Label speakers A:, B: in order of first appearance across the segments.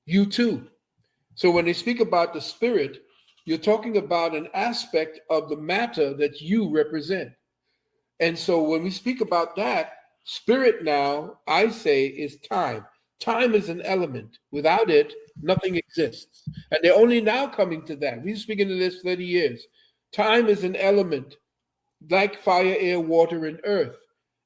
A: You too. So when they speak about the spirit, you're talking about an aspect of the matter that you represent. And so when we speak about that, spirit now, I say, is time. Time is an element. Without it, nothing exists. And they're only now coming to that. We've been speaking to this 30 years. Time is an element like fire, air, water, and earth.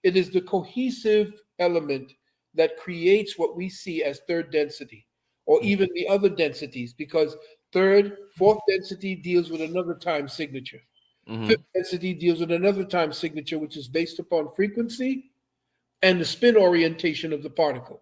A: It is the cohesive element that creates what we see as third density, or even the other densities, because third, fourth density deals with another time signature.
B: Mm-hmm.
A: Fifth density deals with another time signature, which is based upon frequency and the spin orientation of the particle.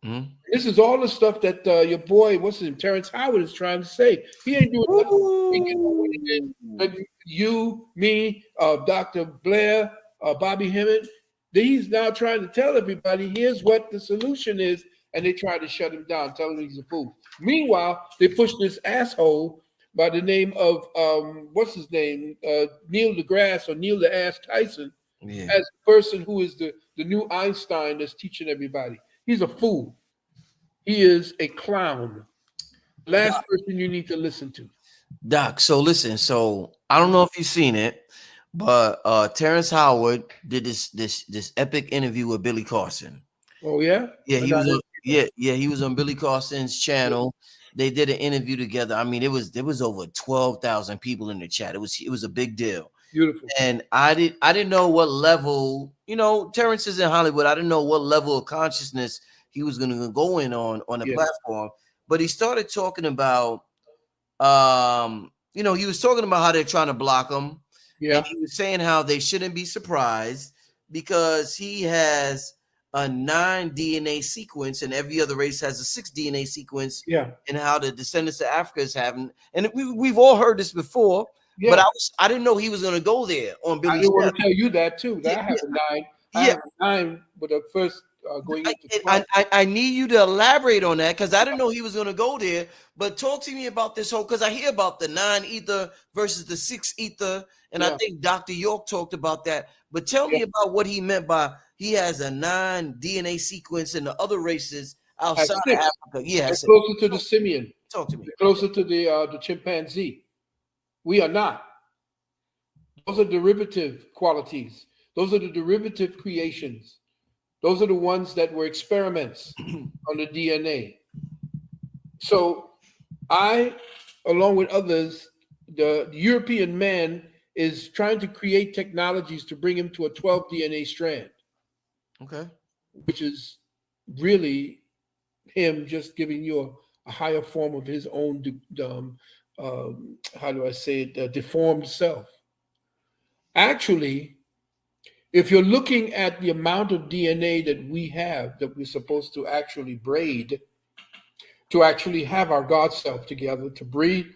B: Mm-hmm.
A: This is all the stuff that your boy, what's his name, Terence Howard is trying to say. He ain't doing nothing. You know what he did?
B: Ooh.
A: Like you, me, Dr. Blair, Bobby Hemmett, he's now trying to tell everybody, here's what the solution is, and they try to shut him down, tell him he's a fool. Meanwhile, they push this asshole by the name of, what's his name, Neil deGrasse or Neil the Ass Tyson,
B: Yeah.
A: as the person who is the new Einstein that's teaching everybody. He's a fool. He is a clown. Last person you need to listen to.
B: Doc, so listen, so I don't know if you've seen it, but Terrence Howard did this epic interview with Billy Carson.
A: Oh yeah?
B: Yeah,
A: But
B: he
A: not
B: was on
A: that.
B: he was on Billy Carson's channel. They did an interview together. I mean, there was over 12,000 people in the chat. It was a big deal.
A: Beautiful.
B: And I didn't know what level, Terrence is in Hollywood. I didn't know what level of consciousness he was gonna go in on the
A: Yeah.
B: platform. But he started talking about he was talking about how they're trying to block him, and
A: Yeah.
B: he was saying how they shouldn't be surprised because he has a 9 DNA sequence and every other race has a 6 DNA sequence,
A: Yeah.
B: and how the descendants of Africa is having, and we've all heard this before, but
A: Yeah.
B: I didn't know he was going to go there on
A: I
B: Billy's
A: didn't want
B: channel.
A: to tell you that too.
B: Yeah,
A: That I have a nine. I
B: yeah,
A: have a nine with the first going
B: I,
A: into 12.
B: I need you to elaborate on that because I didn't know he was going to go there. But talk to me about this whole, because I hear about the 9 ether versus the 6 ether, and I
A: Yeah.
B: think Dr. York talked about that. But tell
A: Yeah.
B: me about what he meant by he has a 9 DNA sequence in the other races
A: At
B: outside of
A: six.
B: Africa. Yeah, I
A: They're
B: said,
A: closer to the simian.
B: talk to me.
A: They're closer to the chimpanzee. We are not. Those are derivative qualities. Those are the derivative creations. Those are the ones that were experiments on the DNA. So I, along with others, the European man is trying to create technologies to bring him to a 12 DNA strand,
B: Okay.
A: which is really him just giving you a higher form of his own, how do I say it, deformed self. Actually, if you're looking at the amount of DNA that we have that we're supposed to actually braid, to actually have our God self together, to breathe,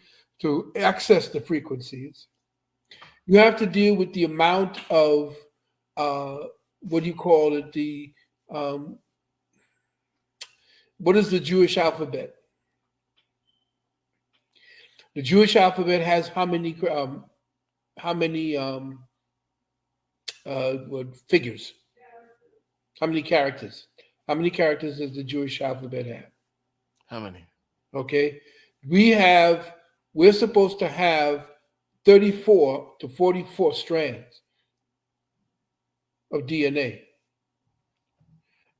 A: to access the frequencies, you have to deal with the amount of uh, what do you call it? Um, what is the Jewish alphabet? The Jewish alphabet has how many figures? How many characters? How many characters does the Jewish alphabet have?
B: How many?
A: Okay, we have. We're supposed to have 34 to 44 strands of DNA.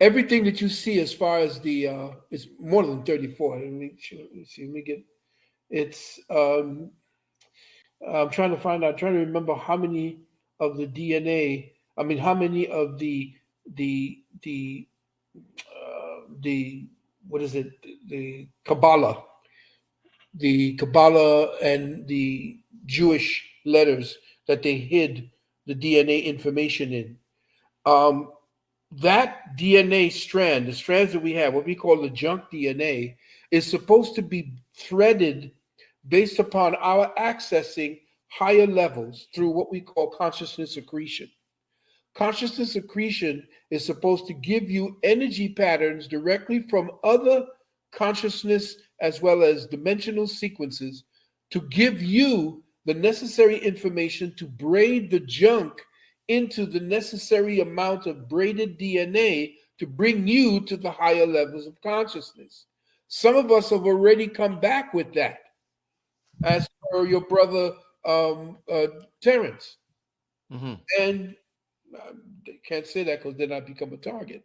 A: Everything that you see as far as the is more than 34. Let me see. Let me get it's I'm trying to find out, trying to remember how many of the DNA, I mean how many of the the what is it? The Kabbalah and the Jewish letters that they hid the DNA information in. Um, that DNA strand, the strands that we have, what we call the junk DNA, is supposed to be threaded based upon our accessing higher levels through what we call consciousness accretion. Consciousness accretion is supposed to give you energy patterns directly from other consciousness as well as dimensional sequences to give you the necessary information to braid the junk into the necessary amount of braided DNA to bring you to the higher levels of consciousness. Some of us have already come back with that, as per your brother Terence.
B: Mhm.
A: And they can't say that because then I become a target.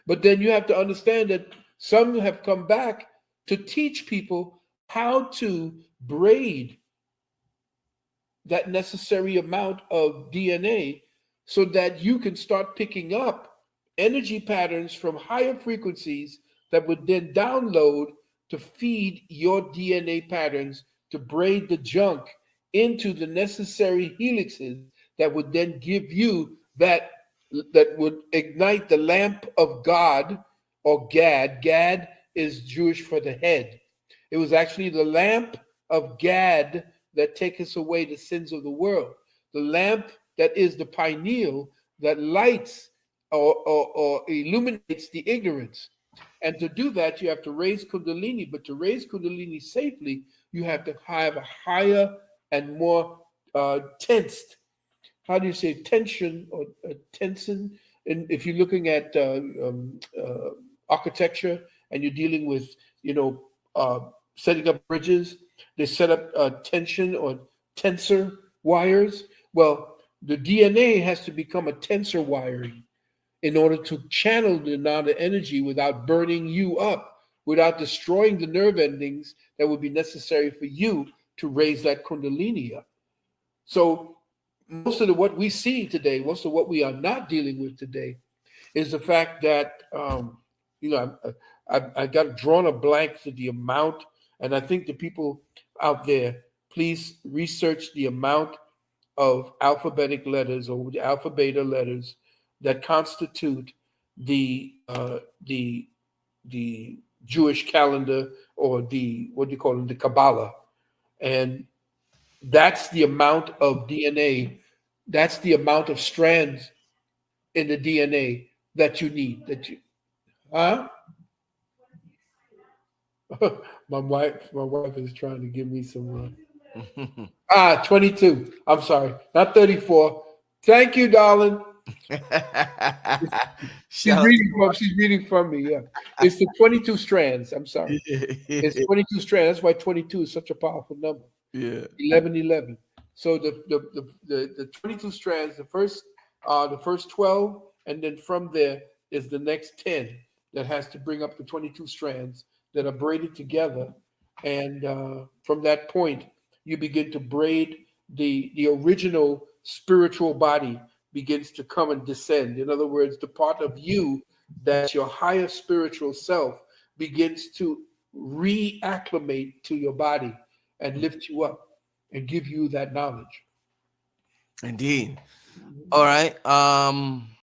A: But then you have to understand that some have come back to teach people how to braid that necessary amount of DNA so that you can start picking up energy patterns from higher frequencies that would then download to feed your DNA patterns to braid the junk into the necessary helixes that would then give you that would ignite the lamp of God or Gad. Gad is Jewish for the head. It was actually the lamp of Gad that taketh away the sins of the world. The lamp that is the pineal that lights or illuminates the ignorance. And to do that, you have to raise Kundalini. But to raise Kundalini safely, you have to have a higher and more tensed, how do you say, tension or tension? And if you're looking at architecture and you're dealing with, you know, setting up bridges, they set up tension or tensor wires. Well, the DNA has to become a tensor wiring in order to channel the amount of energy without burning you up, without destroying the nerve endings that would be necessary for you to raise that kundalini up. So most of what we see today, most of what we are not dealing with today, is the fact that you know I got drawn a blank for the amount, and I think the people out there, please research the amount of alphabetic letters or the alpha beta letters that constitute the uh, the the Jewish calendar, or the, what do you call it, the Kabbalah, and that's the amount of DNA. That's the amount of strands in the DNA that you need. That you, huh? My wife is trying to give me some. 22. I'm sorry, not 34. Thank you, darling.
B: Shout out to your
A: She's reading from me. Yeah, it's the 22 strands. I'm sorry, it's
B: wife.
A: 22 strands. That's why 22 is such a powerful number.
B: Yeah.
A: 11, 11. So the 22 strands, the first 12, and then from there is the next 10 that has to bring up the 22 strands that are braided together, and from that point you begin to braid the original spiritual body begins to come and descend. In other words, the part of you that's your higher spiritual self begins to reacclimate to your body and lift you up and give you that knowledge.
B: Indeed. All right.